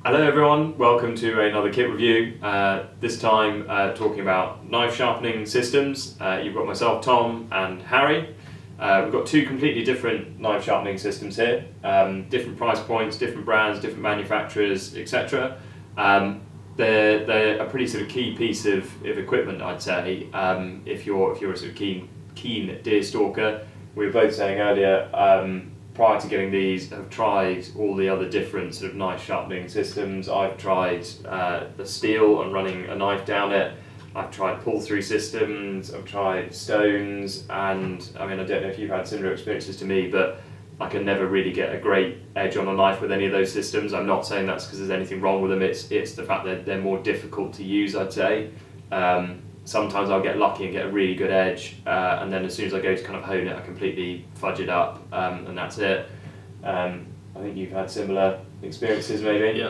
Hello everyone, welcome to another kit review. This time talking about knife sharpening systems. You've got myself, Tom, and Harry. We've got two completely different knife sharpening systems here. Different price points, different brands, different manufacturers, etc. They're a pretty sort of key piece of equipment, I'd say, if you're a sort of keen deer stalker. We were both saying earlier, prior to getting these, have tried all the other different sort of knife sharpening systems. I've tried the steel and running a knife down it. I've tried pull-through systems. I've tried stones, and I mean, I don't know if you've had similar experiences to me, but I can never really get a great edge on a knife with any of those systems. I'm not saying that's because there's anything wrong with them. It's the fact that they're more difficult to use, I'd say. Sometimes I'll get lucky and get a really good edge, and then as soon as I go to kind of hone it, I completely fudge it up, and that's it. I think you've had similar experiences, maybe?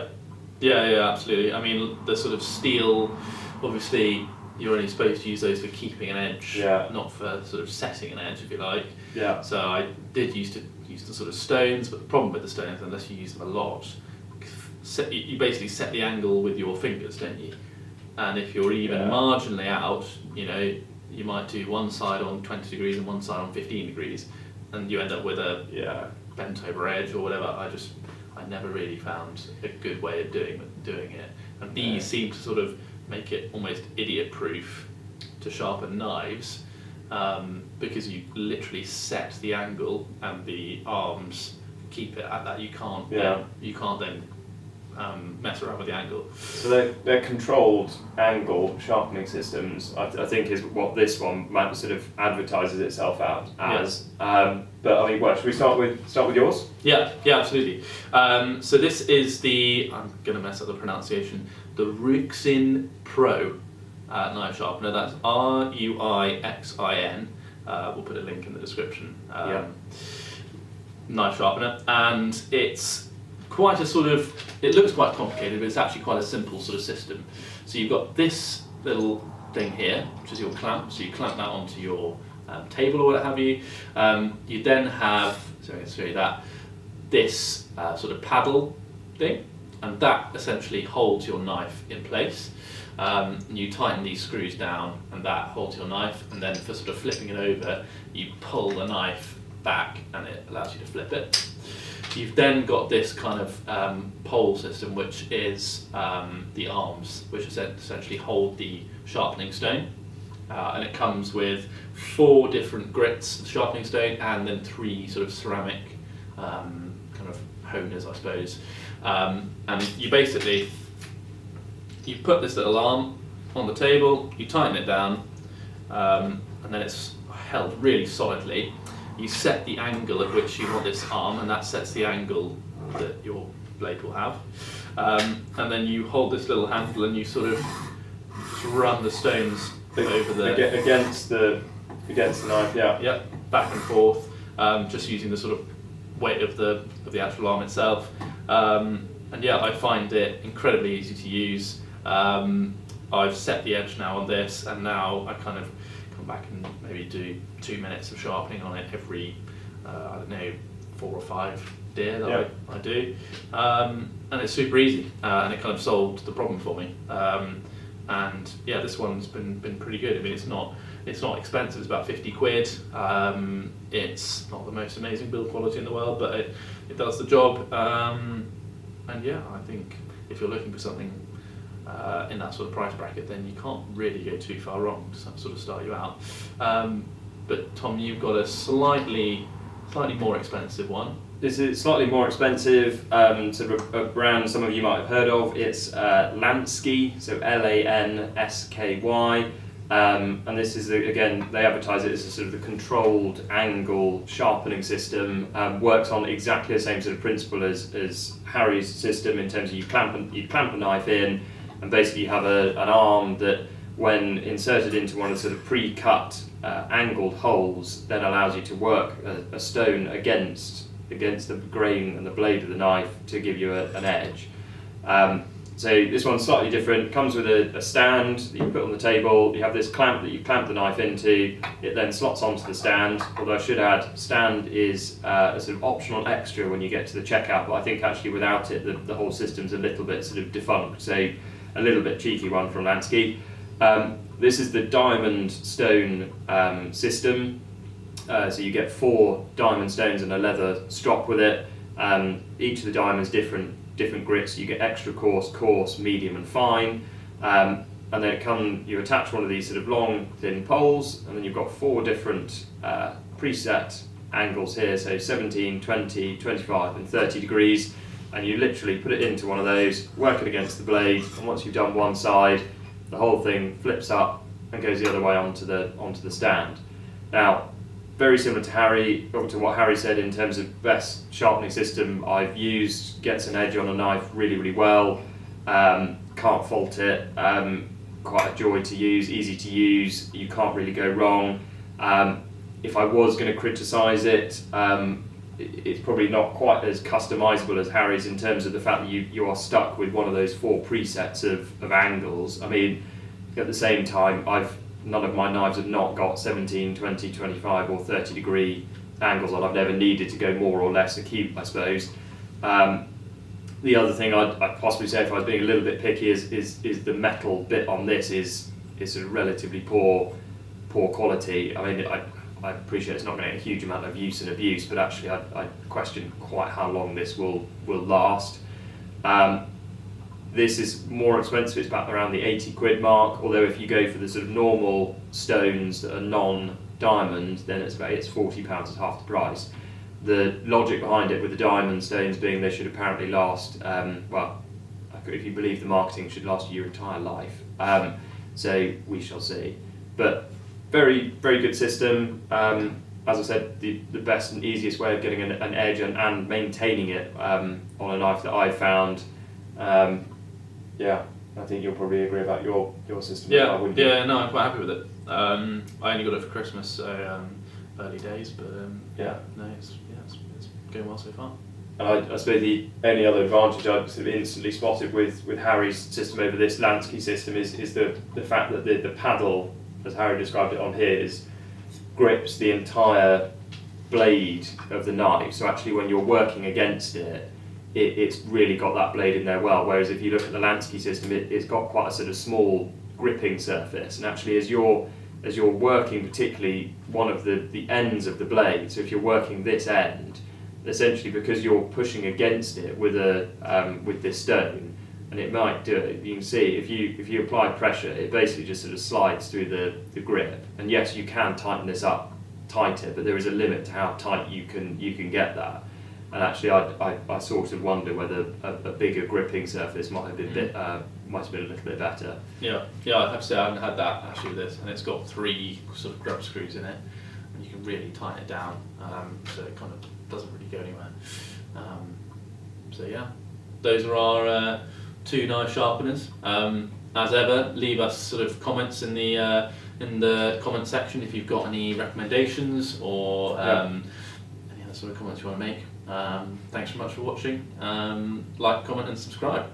Yeah, absolutely. I mean, the sort of steel, obviously, you're only supposed to use those for keeping an edge, not for sort of setting an edge, if you like. Yeah. So I did used to use the sort of stones, but the problem with the stones, unless you use them a lot, you basically set the angle with your fingers, don't you? And if you're even marginally out, you know, you might do one side on 20 degrees and one side on 15 degrees, and you end up with a bent over edge or whatever. I never really found a good way of doing it. And these seem to sort of make it almost idiot-proof to sharpen knives, because you literally set the angle and the arms keep it at that. You can't then mess around with the angle. So they're controlled angle sharpening systems, I think is what this one sort of advertises itself out as. But I mean, well, should we start with yours? Yeah, absolutely. So this is I'm going to mess up the pronunciation, the Ruixin Pro knife sharpener. That's Ruixin. We'll put a link in the description. Knife sharpener, and it's quite a sort of, it looks quite complicated, but it's actually quite a simple sort of system. So you've got this little thing here, which is your clamp, so you clamp that onto your table or what have you. You then have, so I'm going to show you that, this sort of paddle thing, and that essentially holds your knife in place. And you tighten these screws down, and that holds your knife, and then for sort of flipping it over, you pull the knife back, and it allows you to flip it. You've then got this kind of pole system, which is the arms, which essentially hold the sharpening stone. And it comes with 4 different grits of sharpening stone, and then 3 sort of ceramic kind of honers, I suppose. And you basically, you put this little arm on the table, you tighten it down, and then it's held really solidly. You set the angle at which you want this arm, and that sets the angle that your blade will have. And then you hold this little handle and you sort of run the stones over against the knife, back and forth, just using the sort of weight of the actual arm itself. And I find it incredibly easy to use. I've set the edge now on this, and now I kind of come back and maybe do 2 minutes of sharpening on it every, 4 or 5 deer that I do. And it's super easy, and it kind of solved the problem for me. And this one's been pretty good. I mean, it's not expensive, it's about 50 quid. It's not the most amazing build quality in the world, but it does the job. And I think if you're looking for something in that sort of price bracket, then you can't really go too far wrong to sort of start you out. But Tom, you've got a slightly more expensive one. This is slightly more expensive, sort of a brand some of you might have heard of. It's Lansky, so Lansky. And this is, again, they advertise it as a sort of the controlled angle sharpening system. Works on exactly the same sort of principle as Harry's system, in terms of you clamp a knife in, and basically you have an arm that, when inserted into one of the sort of pre-cut angled holes, then allows you to work a stone against the grain and the blade of the knife to give you an edge. So this one's slightly different. Comes with a stand that you put on the table. You have this clamp that you clamp the knife into. It then slots onto the stand. Although I should add, stand is a sort of optional extra when you get to the checkout. But I think actually without it, the whole system's a little bit sort of defunct. So a little bit cheeky one from Lansky. This is the diamond stone system. So you get 4 diamond stones and a leather strop with it. Each of the diamonds different grits. You get extra coarse, medium and fine. And then you attach one of these sort of long thin poles, and then you've got 4 different preset angles here, so 17, 20, 25 and 30 degrees, and you literally put it into one of those, work it against the blade, and once you've done one side, the whole thing flips up and goes the other way onto the stand. Now, very similar to what Harry said in terms of best sharpening system I've used, gets an edge on a knife really, really well, can't fault it, quite a joy to use, easy to use, you can't really go wrong. If I was going to criticise it, it's probably not quite as customisable as Harry's in terms of the fact that you are stuck with one of those 4 presets of angles. I mean, at the same time, none of my knives have not got 17, 20, 25 or 30 degree angles on. I've never needed to go more or less acute, I suppose. The other thing I'd possibly say, if I was being a little bit picky, is the metal bit on this is sort of relatively poor quality. I mean, I appreciate it's not going to get a huge amount of use and abuse, but actually I question quite how long this will last. This is more expensive, it's about around the 80 quid mark, although if you go for the sort of normal stones that are non-diamond, then it's £40, it's half the price. The logic behind it with the diamond stones being they should apparently last, well, if you believe the marketing, should last your entire life. So we shall see. But very, very good system. As I said, the best and easiest way of getting an edge and maintaining it on a knife that I've found. Yeah, I think you'll probably agree about your system. Yeah, no, I'm quite happy with it. I only got it for Christmas, so early days, but yeah, no, it's going well so far. And I suppose the only other advantage I've sort of instantly spotted with Harry's system over this Lansky system is the fact that the paddle, as Harry described it on here, grips the entire blade of the knife. So actually, when you're working against it, it's really got that blade in there well. Whereas if you look at the Lansky system, it's got quite a sort of small gripping surface. And actually, as you're working, particularly one of the ends of the blade, so if you're working this end, essentially because you're pushing against it with this stone, and it might do it. You can see if you apply pressure, it basically just sort of slides through the grip. And yes, you can tighten this up tighter, but there is a limit to how tight you can get that. And actually, I sort of wonder whether a bigger gripping surface might have been a little bit better. Yeah, I have to say I haven't had that actually with this, and it's got 3 sort of grub screws in it, and you can really tighten it down, so it kind of doesn't really go anywhere. So yeah, those are our 2 knife sharpeners. As ever, leave us sort of comments in the comment section if you've got any recommendations or any other sort of comments you want to make. Thanks very much for watching. Like, comment and subscribe.